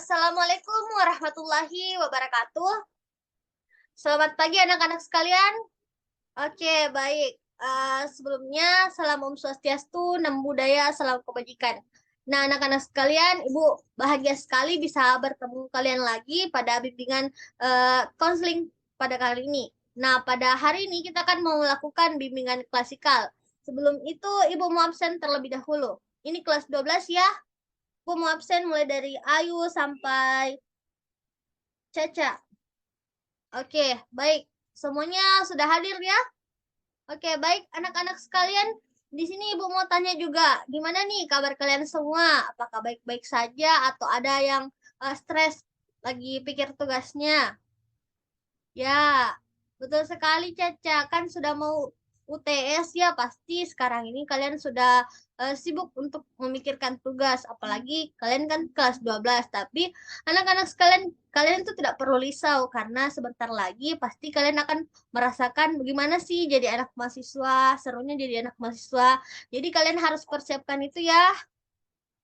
Assalamualaikum warahmatullahi wabarakatuh. Selamat pagi anak-anak sekalian. Oke, baik. Sebelumnya, salam Om Swastiastu, Namo Buddhaya, salam kebajikan. Nah, anak-anak sekalian, Ibu bahagia sekali bisa bertemu kalian lagi pada bimbingan konseling pada kali ini. Nah, pada hari ini kita akan mau melakukan bimbingan klasikal. Sebelum itu, Ibu mau absen terlebih dahulu. Ini kelas 12 ya. Ibu mau absen mulai dari Ayu sampai Caca. Oke, baik. Semuanya sudah hadir ya? Oke, baik anak-anak sekalian. Di sini Ibu mau tanya juga, gimana nih kabar kalian semua? Apakah baik-baik saja atau ada yang stres lagi pikir tugasnya? Ya, betul sekali Caca. Kan sudah mau UTS ya, pasti sekarang ini kalian sudah sibuk untuk memikirkan tugas. Apalagi kalian kan kelas 12. Tapi anak-anak sekalian, kalian itu tidak perlu risau karena sebentar lagi pasti kalian akan merasakan bagaimana sih jadi anak mahasiswa, serunya jadi anak mahasiswa. Jadi kalian harus persiapkan itu ya.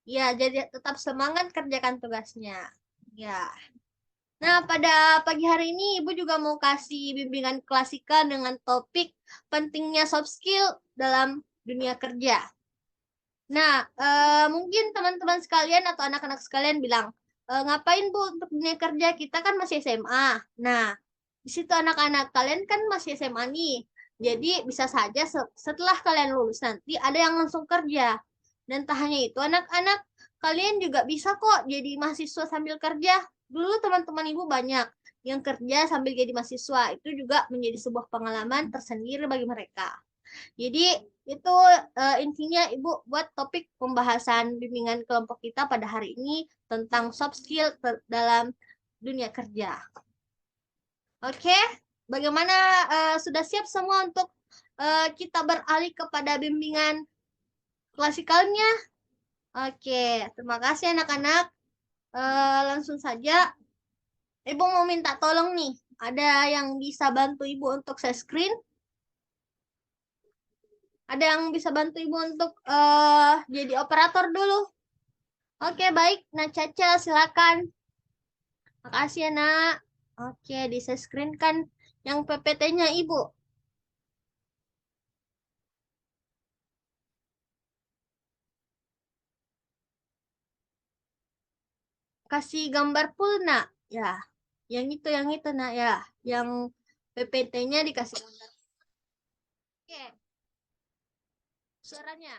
Ya, jadi tetap semangat kerjakan tugasnya. Ya. Nah, pada pagi hari ini Ibu juga mau kasih bimbingan klasikal dengan topik pentingnya soft skill dalam dunia kerja. Nah, mungkin teman-teman sekalian atau anak-anak sekalian bilang, ngapain Bu untuk dunia kerja? Kita kan masih SMA. Nah, di situ anak-anak kalian kan masih SMA nih. Jadi bisa saja setelah kalian lulus nanti ada yang langsung kerja. Dan tak hanya itu, anak-anak kalian juga bisa kok jadi mahasiswa sambil kerja. Dulu teman-teman Ibu banyak yang kerja sambil jadi mahasiswa. Itu juga menjadi sebuah pengalaman tersendiri bagi mereka. Jadi itu intinya Ibu buat topik pembahasan bimbingan kelompok kita pada hari ini tentang soft skill dalam dunia kerja. Oke, bagaimana sudah siap semua untuk kita beralih kepada bimbingan klasikalnya? Oke, terima kasih anak-anak. Langsung saja, Ibu mau minta tolong nih. Ada yang bisa bantu Ibu untuk share screen? Ada yang bisa bantu Ibu untuk jadi operator dulu? Oke, baik. Nah, Caca, silakan. Makasih ya, Nak. Oke, di share screen kan yang PPT-nya Ibu. Kasih gambar full, Nak. Ya, yang itu, Nak, ya. Yang PPT-nya dikasih gambar. Oke, suaranya.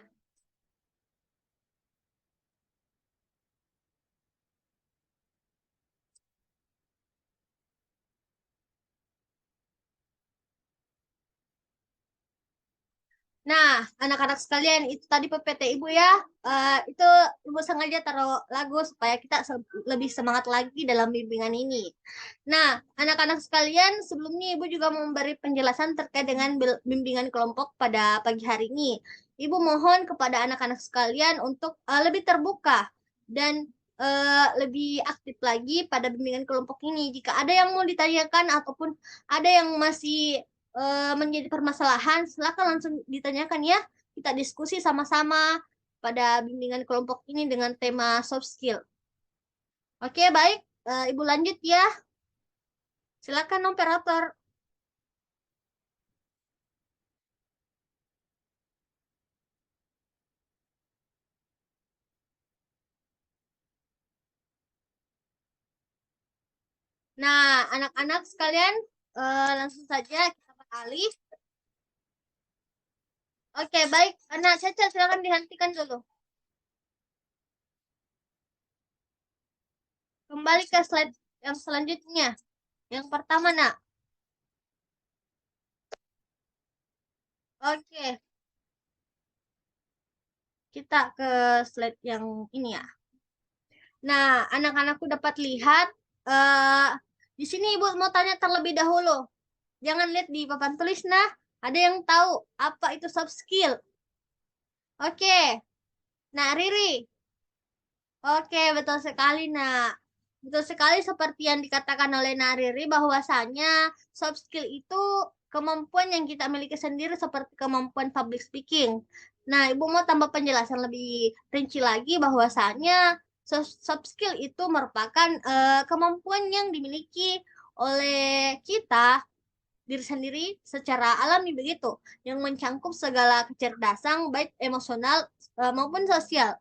Nah, anak-anak sekalian, itu tadi PPT Ibu ya. Itu Ibu sengaja taruh lagu supaya kita lebih semangat lagi dalam bimbingan ini. Nah, anak-anak sekalian, sebelumnya Ibu juga memberi penjelasan terkait dengan bimbingan kelompok pada pagi hari ini. Ibu mohon kepada anak-anak sekalian untuk lebih terbuka dan lebih aktif lagi pada bimbingan kelompok ini. Jika ada yang mau ditanyakan ataupun ada yang masih menjadi permasalahan, silakan langsung ditanyakan ya. Kita diskusi sama-sama pada bimbingan kelompok ini dengan tema soft skill. Oke, baik. Ibu lanjut ya. Silakan operator. Nah, anak-anak sekalian, langsung saja kita beralih. Oke, baik. Anak Caca, silakan dihentikan dulu. Kembali ke slide yang selanjutnya. Yang pertama, nak. Oke, kita ke slide yang ini ya. Nah, anak-anakku dapat lihat, eh di sini Ibu mau tanya terlebih dahulu. Jangan lihat di papan tulis, nah. Ada yang tahu apa itu soft skill? Oke. Nah, Riri. Oke, betul sekali, nak. Betul sekali seperti yang dikatakan oleh Nariri bahwasanya soft skill itu kemampuan yang kita miliki sendiri seperti kemampuan public speaking. Nah, Ibu mau tambah penjelasan lebih rinci lagi bahwasanya Soft skill itu merupakan kemampuan yang dimiliki oleh kita diri sendiri secara alami begitu, yang mencangkup segala kecerdasan baik emosional maupun sosial,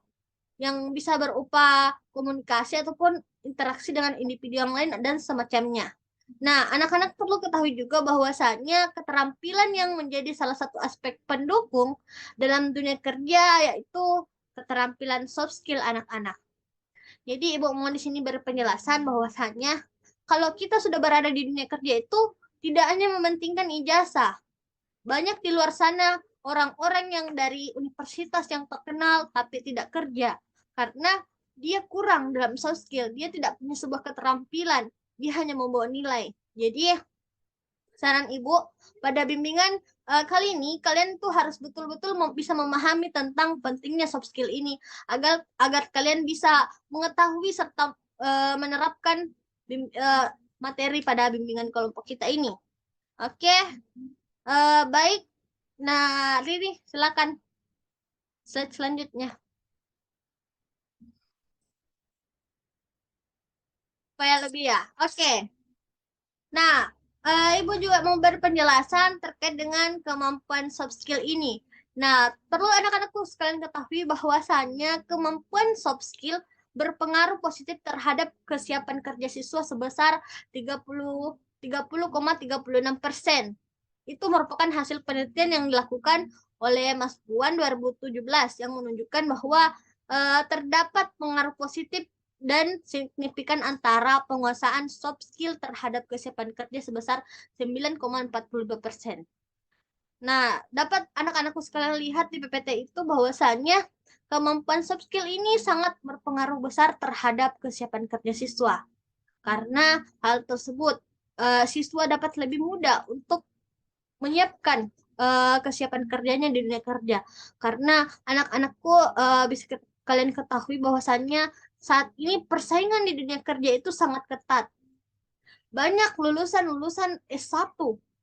yang bisa berupa komunikasi ataupun interaksi dengan individu yang lain dan semacamnya. Nah, anak-anak perlu ketahui juga bahwasannya keterampilan yang menjadi salah satu aspek pendukung dalam dunia kerja yaitu keterampilan soft skill anak-anak. Jadi Ibu mau di sini berpenjelasan bahwasannya kalau kita sudah berada di dunia kerja itu tidak hanya mementingkan ijazah. Banyak di luar sana orang-orang yang dari universitas yang terkenal tapi tidak kerja karena dia kurang dalam soft skill, dia tidak punya sebuah keterampilan, dia hanya membawa nilai. Jadi saran Ibu pada bimbingan kali ini kalian tuh harus betul-betul bisa memahami tentang pentingnya soft skill ini agar kalian bisa mengetahui serta menerapkan materi pada bimbingan kelompok kita ini. Oke, baik. Nah, Riri, silakan slide selanjutnya. Supaya lebih ya. Oke. Nah, Ibu juga mau berpenjelasan terkait dengan kemampuan soft skill ini. Nah, perlu anak-anakku sekalian ketahui bahwasannya kemampuan soft skill berpengaruh positif terhadap kesiapan kerja siswa sebesar 30,36%. Itu merupakan hasil penelitian yang dilakukan oleh Mas Buan 2017 yang menunjukkan bahwa terdapat pengaruh positif dan signifikan antara penguasaan soft skill terhadap kesiapan kerja sebesar 9,42%. Nah, dapat anak-anakku sekalian lihat di PPT itu bahwasannya kemampuan soft skill ini sangat berpengaruh besar terhadap kesiapan kerja siswa. Karena hal tersebut, siswa dapat lebih mudah untuk menyiapkan kesiapan kerjanya di dunia kerja. Karena anak-anakku bisa kalian ketahui bahwasannya saat ini persaingan di dunia kerja itu sangat ketat. Banyak lulusan-lulusan S1.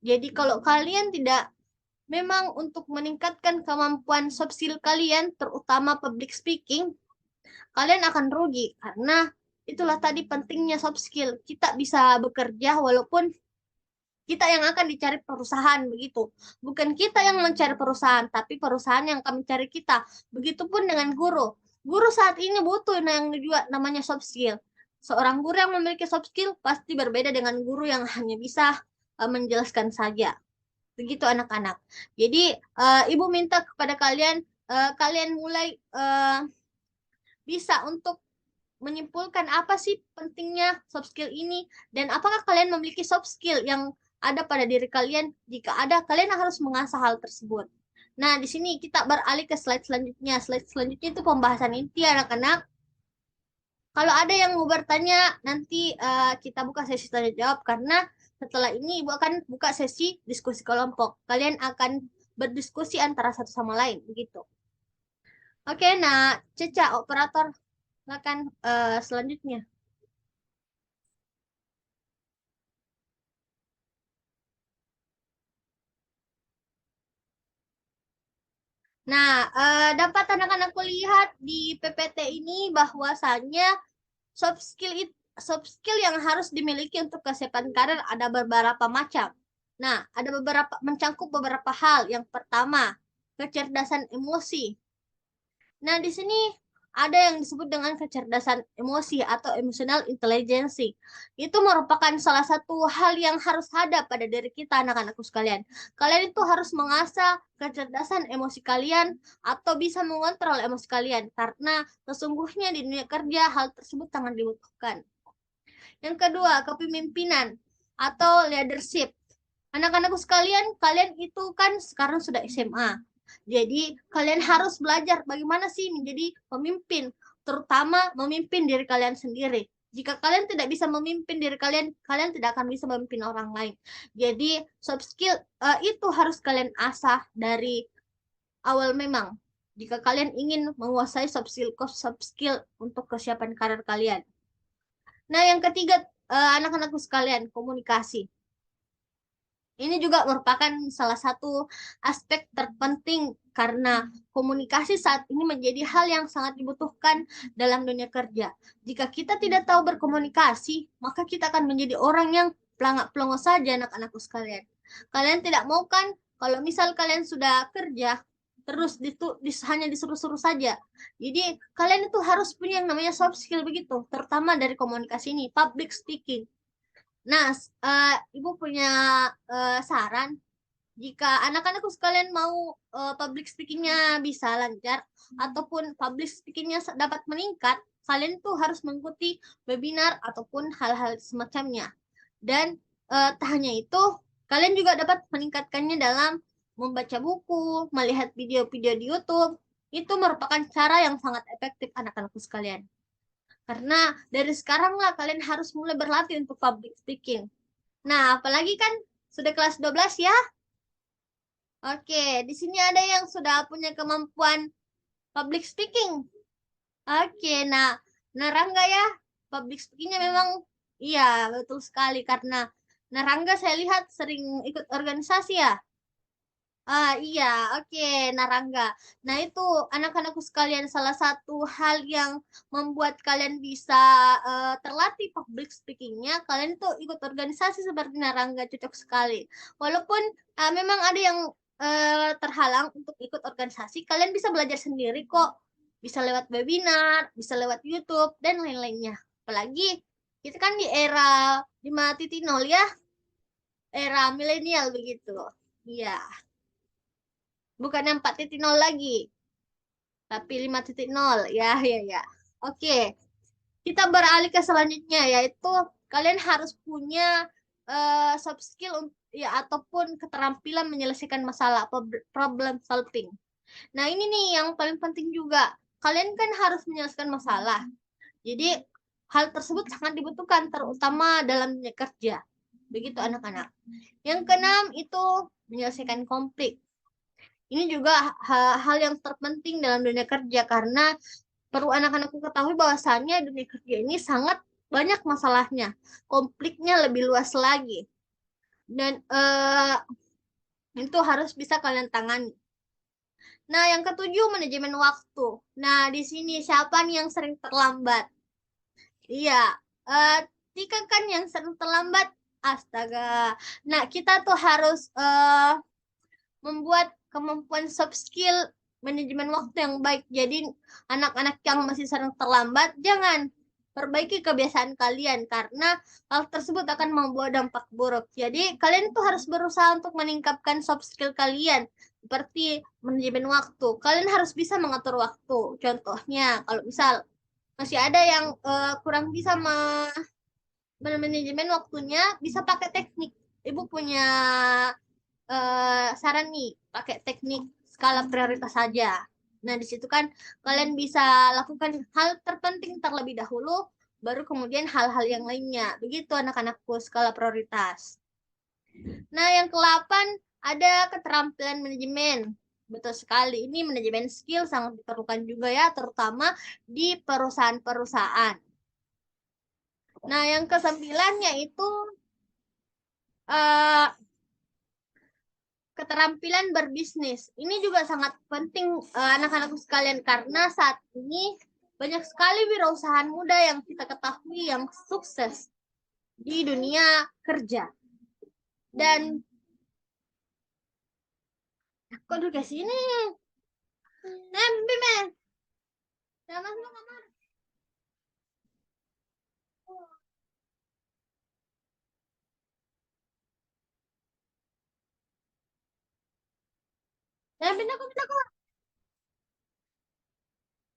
Jadi kalau kalian tidak memang untuk meningkatkan kemampuan soft skill kalian, terutama public speaking, kalian akan rugi karena itulah tadi pentingnya soft skill. Kita bisa bekerja walaupun kita yang akan dicari perusahaan begitu. Bukan kita yang mencari perusahaan, tapi perusahaan yang akan mencari kita. Begitupun dengan guru. Guru saat ini butuh yang juga namanya soft skill. Seorang guru yang memiliki soft skill pasti berbeda dengan guru yang hanya bisa menjelaskan saja. Begitu anak-anak. Jadi Ibu minta kepada kalian, kalian mulai bisa untuk menyimpulkan apa sih pentingnya soft skill ini dan apakah kalian memiliki soft skill yang ada pada diri kalian. Jika ada, kalian harus mengasah hal tersebut. Nah, di sini kita beralih ke slide selanjutnya. Slide selanjutnya itu pembahasan inti anak-anak. Kalau ada yang mau bertanya, nanti kita buka sesi tanya jawab karena setelah ini Ibu akan buka sesi diskusi kelompok. Kalian akan berdiskusi antara satu sama lain, begitu. Oke, nah, Ceca, operator, silakan selanjutnya. Nah, dapat anak-anakku lihat di PPT ini bahwasannya soft skill yang harus dimiliki untuk kesiapan karir ada beberapa macam. Nah, ada beberapa mencangkup beberapa hal. Yang pertama, kecerdasan emosi. Nah, di sini ada yang disebut dengan kecerdasan emosi atau emotional intelligence. Itu merupakan salah satu hal yang harus ada pada diri kita, anak-anakku sekalian. Kalian itu harus mengasah kecerdasan emosi kalian atau bisa mengontrol emosi kalian karena sesungguhnya di dunia kerja hal tersebut sangat dibutuhkan. Yang kedua, kepemimpinan atau leadership. Anak-anakku sekalian, kalian itu kan sekarang sudah SMA. Jadi kalian harus belajar bagaimana sih menjadi pemimpin, terutama memimpin diri kalian sendiri. Jika kalian tidak bisa memimpin diri kalian, kalian tidak akan bisa memimpin orang lain. Jadi soft skill itu harus kalian asah dari awal memang. Jika kalian ingin menguasai soft skill untuk kesiapan karir kalian. Nah, yang ketiga, anak-anakku sekalian, komunikasi. Ini juga merupakan salah satu aspek terpenting karena komunikasi saat ini menjadi hal yang sangat dibutuhkan dalam dunia kerja. Jika kita tidak tahu berkomunikasi, maka kita akan menjadi orang yang pelangak-pelongo saja anak-anakku sekalian. Kalian tidak mau kan kalau misal kalian sudah kerja, terus hanya disuruh-suruh saja. Jadi kalian itu harus punya yang namanya soft skill begitu, terutama dari komunikasi ini, public speaking. Nah, Ibu punya saran jika anak-anakku sekalian mau public speakingnya bisa lancar ataupun public speakingnya dapat meningkat, kalian tuh harus mengikuti webinar ataupun hal-hal semacamnya. Dan tak hanya itu, kalian juga dapat meningkatkannya dalam membaca buku, melihat video-video di YouTube. Itu merupakan cara yang sangat efektif anak-anakku sekalian. Karena dari sekarang lah kalian harus mulai berlatih untuk public speaking. Nah, apalagi kan sudah kelas 12 ya. Oke, di sini ada yang sudah punya kemampuan public speaking. Oke, nah Rangga ya, public speakingnya memang iya betul sekali karena Rangga saya lihat sering ikut organisasi ya. Iya, oke, Narangga. Nah, itu anak-anakku sekalian salah satu hal yang membuat kalian bisa terlatih public speakingnya, kalian tuh ikut organisasi seperti Narangga, cocok sekali. Walaupun memang ada yang terhalang untuk ikut organisasi, kalian bisa belajar sendiri kok. Bisa lewat webinar, bisa lewat YouTube, dan lain-lainnya. Apalagi, kita kan di era 5.0 ya, era milenial begitu. Iya. Bukan yang 4.0 lagi, tapi 5.0 ya, ya, ya. Oke, kita beralih ke selanjutnya yaitu kalian harus punya soft skill ya ataupun keterampilan menyelesaikan masalah problem solving. Nah, ini nih yang paling penting juga. Kalian kan harus menyelesaikan masalah. Jadi hal tersebut sangat dibutuhkan terutama dalam dunia kerja. Begitu anak-anak. Yang keenam itu menyelesaikan konflik. Ini juga hal yang terpenting dalam dunia kerja karena perlu anak-anakku ketahui bahwasannya dunia kerja ini sangat banyak masalahnya, konfliknya lebih luas lagi, dan itu harus bisa kalian tangani. Nah, yang ketujuh manajemen waktu. Nah, di sini siapa nih yang sering terlambat? Iya, Tika kan yang sering terlambat. Astaga. Nah, kita tuh harus membuat kemampuan soft skill manajemen waktu yang baik. Jadi anak-anak yang masih sering terlambat, jangan perbaiki kebiasaan kalian karena hal tersebut akan membawa dampak buruk. Jadi kalian tuh harus berusaha untuk meningkatkan soft skill kalian seperti manajemen waktu. Kalian harus bisa mengatur waktu. Contohnya kalau misal masih ada yang kurang bisa manajemen waktunya, bisa pakai teknik. Ibu punya saran nih, pakai teknik skala prioritas saja. Nah, di situ kan kalian bisa lakukan hal terpenting terlebih dahulu, baru kemudian hal-hal yang lainnya. Begitu anak-anakku skala prioritas. Nah, yang ke-8 ada keterampilan manajemen. Betul sekali, ini manajemen skill sangat diperlukan juga ya, terutama di perusahaan-perusahaan. Nah, yang ke-9 yaitu uh, keterampilan berbisnis. Ini juga sangat penting anak-anakku sekalian karena saat ini banyak sekali wirausahaan muda yang kita ketahui yang sukses di dunia kerja. Dan kok duduk ke sini? Bime. Jangan masuk kamar. Pindah kok, pindah kok.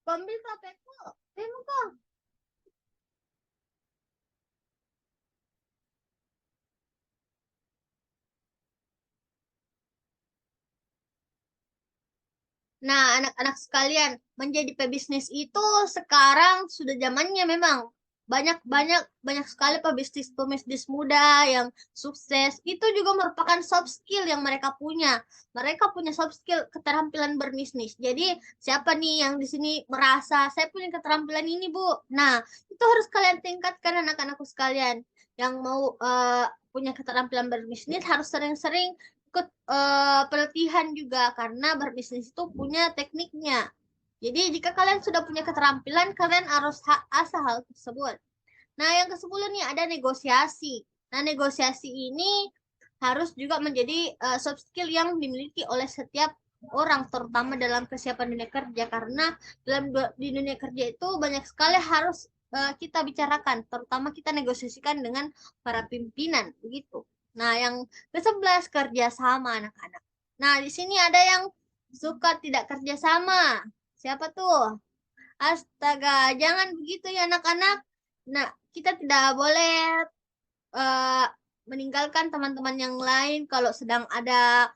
Ambil HP-ku. Pindah kok. Nah, anak-anak sekalian, menjadi pebisnis itu sekarang sudah zamannya memang banyak sekali pebisnis muda yang sukses. Itu juga merupakan soft skill yang mereka punya. Mereka punya soft skill keterampilan berbisnis. Jadi, siapa nih yang di sini merasa saya punya keterampilan ini, Bu? Nah, itu harus kalian tingkatkan anak-anakku sekalian yang mau punya keterampilan berbisnis harus sering-sering ikut pelatihan juga karena berbisnis itu punya tekniknya. Jadi jika kalian sudah punya keterampilan, kalian harus asah hal tersebut. Nah, yang ke-10 nih ada negosiasi. Nah, negosiasi ini harus juga menjadi soft skill yang dimiliki oleh setiap orang, terutama dalam kesiapan dunia kerja. Karena di dunia kerja itu banyak sekali harus kita bicarakan, terutama kita negosiasikan dengan para pimpinan, begitu. Nah, yang ke-11 kerjasama anak-anak. Nah, di sini ada yang suka tidak kerjasama. Siapa tuh? Astaga, jangan begitu ya anak-anak. Nah, kita tidak boleh eh, meninggalkan teman-teman yang lain kalau sedang ada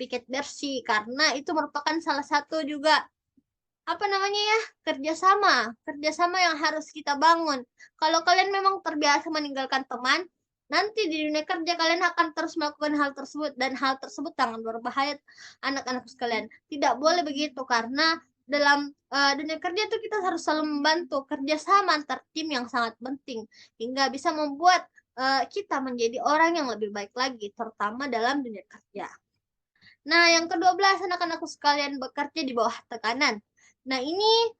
piket bersih karena itu merupakan salah satu juga apa namanya ya kerjasama yang harus kita bangun. Kalau kalian memang terbiasa meninggalkan teman, nanti di dunia kerja kalian akan terus melakukan hal tersebut dan hal tersebut sangat berbahaya anak-anak sekalian. Tidak boleh begitu karena dalam dunia kerja itu kita harus selalu membantu kerjasama antar tim yang sangat penting hingga bisa membuat kita menjadi orang yang lebih baik lagi, terutama dalam dunia kerja. Nah, yang ke-12 anak-anakku sekalian bekerja di bawah tekanan. Nah, ini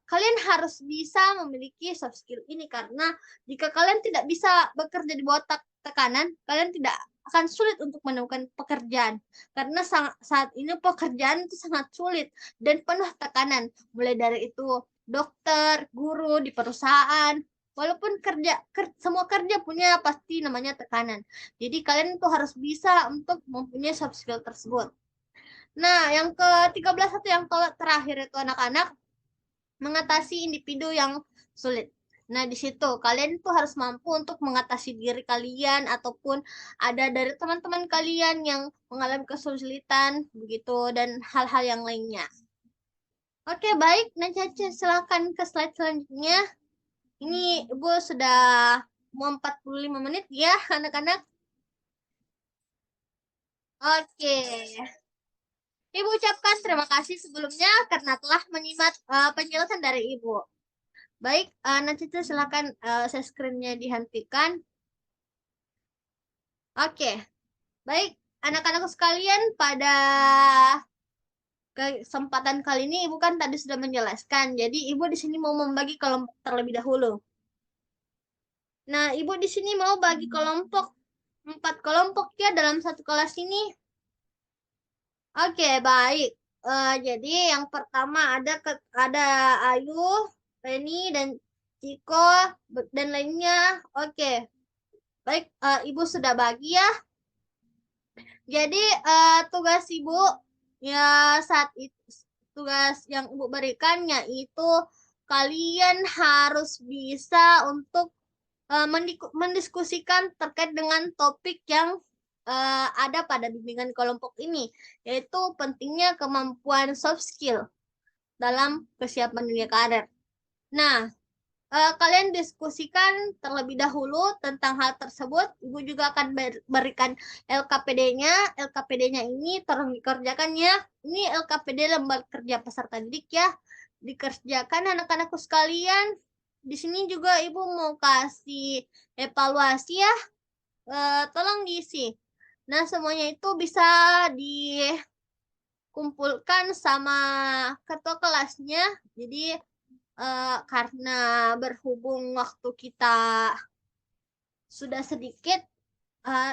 kalian harus bisa memiliki soft skill ini karena jika kalian tidak bisa bekerja di bawah tekanan, kalian tidak akan sulit untuk menemukan pekerjaan. Karena saat ini pekerjaan itu sangat sulit dan penuh tekanan. Mulai dari itu dokter, guru di perusahaan, walaupun semua kerja punya pasti namanya tekanan. Jadi kalian tuh harus bisa untuk mempunyai soft skill tersebut. Nah, yang ke-13 atau yang terakhir itu anak-anak mengatasi individu yang sulit. Nah, di situ kalian tuh harus mampu untuk mengatasi diri kalian ataupun ada dari teman-teman kalian yang mengalami kesulitan begitu dan hal-hal yang lainnya. Oke, baik. Nah, Caca, silakan ke slide selanjutnya. Ini Ibu sudah mau 45 menit ya, anak-anak. Oke. Ibu ucapkan terima kasih sebelumnya karena telah menyimak penjelasan dari Ibu. Baik, nanti silakan share screen-nya dihentikan. Oke, baik. Anak-anakku sekalian, pada kesempatan kali ini Ibu kan tadi sudah menjelaskan. Jadi Ibu di sini mau membagi kelompok terlebih dahulu. Nah, Ibu di sini mau bagi kelompok 4 kelompok ya dalam satu kelas ini. Oke, baik. Jadi yang pertama ada Ayu, Reni dan Ciko dan lainnya. Oke. Baik, Ibu sudah bagi ya. Jadi tugas Ibu ya saat itu tugas yang Ibu berikan yaitu kalian harus bisa untuk mendiskusikan terkait dengan topik yang ada pada bimbingan kelompok ini, yaitu pentingnya kemampuan soft skill dalam kesiapan dunia karir. Nah, kalian diskusikan terlebih dahulu tentang hal tersebut. Ibu juga akan berikan LKPD-nya. LKPD-nya ini tolong dikerjakan ya. Ini LKPD lembar kerja peserta didik ya. Dikerjakan anak-anakku sekalian. Di sini juga Ibu mau kasih evaluasi ya. Tolong diisi. Nah, semuanya itu bisa dikumpulkan sama ketua kelasnya. Jadi karena berhubung waktu kita sudah sedikit,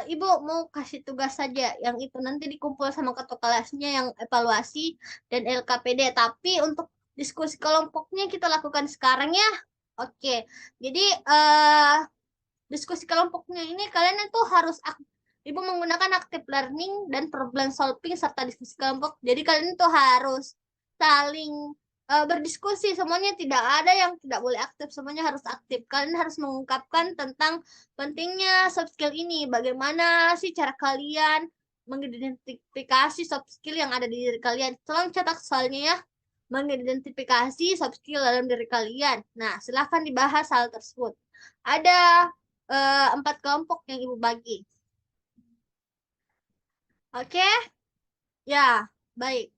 Ibu mau kasih tugas saja yang itu nanti dikumpul sama ketua kelasnya yang evaluasi dan LKPD. Tapi untuk diskusi kelompoknya kita lakukan sekarang ya. Oke, jadi diskusi kelompoknya ini kalian itu harus Ibu menggunakan active learning dan problem solving serta diskusi kelompok. Jadi kalian itu harus saling berdiskusi. Semuanya tidak ada yang tidak boleh aktif, semuanya harus aktif. Kalian harus mengungkapkan tentang pentingnya soft skill ini. Bagaimana sih cara kalian mengidentifikasi soft skill yang ada di diri kalian. Tolong cetak soalnya ya. Mengidentifikasi soft skill dalam diri kalian. Nah, silahkan dibahas hal tersebut. Ada 4 kelompok yang Ibu bagi. Oke? Ya, baik.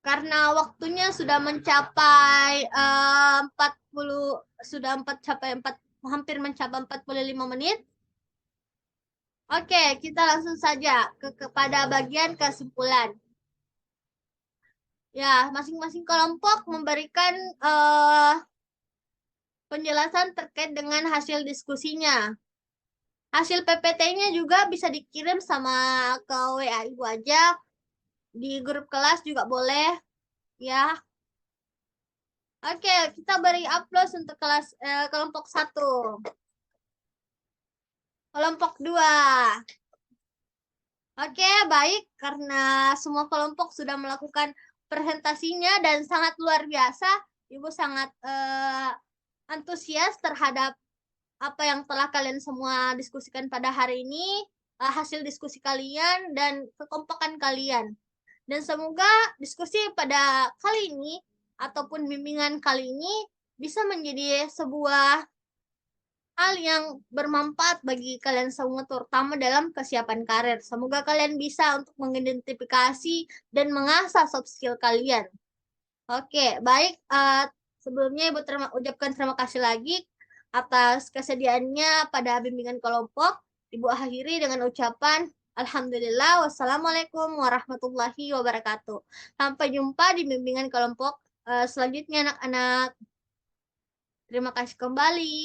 Karena waktunya sudah mencapai 40 sudah 4 hampir mencapai 45 menit. Oke, kita langsung saja kepada bagian kesimpulan. Ya, masing-masing kelompok memberikan penjelasan terkait dengan hasil diskusinya. Hasil PPT-nya juga bisa dikirim sama ke WA Ibu aja, di grup kelas juga boleh, ya. Oke, kita beri upload untuk kelompok 1. Kelompok 2. Oke, baik. Karena semua kelompok sudah melakukan presentasinya dan sangat luar biasa, Ibu sangat antusias terhadap apa yang telah kalian semua diskusikan pada hari ini, hasil diskusi kalian dan kekompakan kalian. Dan semoga diskusi pada kali ini ataupun bimbingan kali ini bisa menjadi sebuah hal yang bermanfaat bagi kalian semua, terutama dalam kesiapan karir. Semoga kalian bisa untuk mengidentifikasi dan mengasah soft skill kalian. Oke, baik. Sebelumnya Ibu ucapkan terima kasih lagi atas kesediaannya pada bimbingan kelompok. Ibu akhiri dengan ucapan Alhamdulillah, wassalamualaikum warahmatullahi wabarakatuh. Sampai jumpa di bimbingan kelompok selanjutnya, anak-anak. Terima kasih kembali.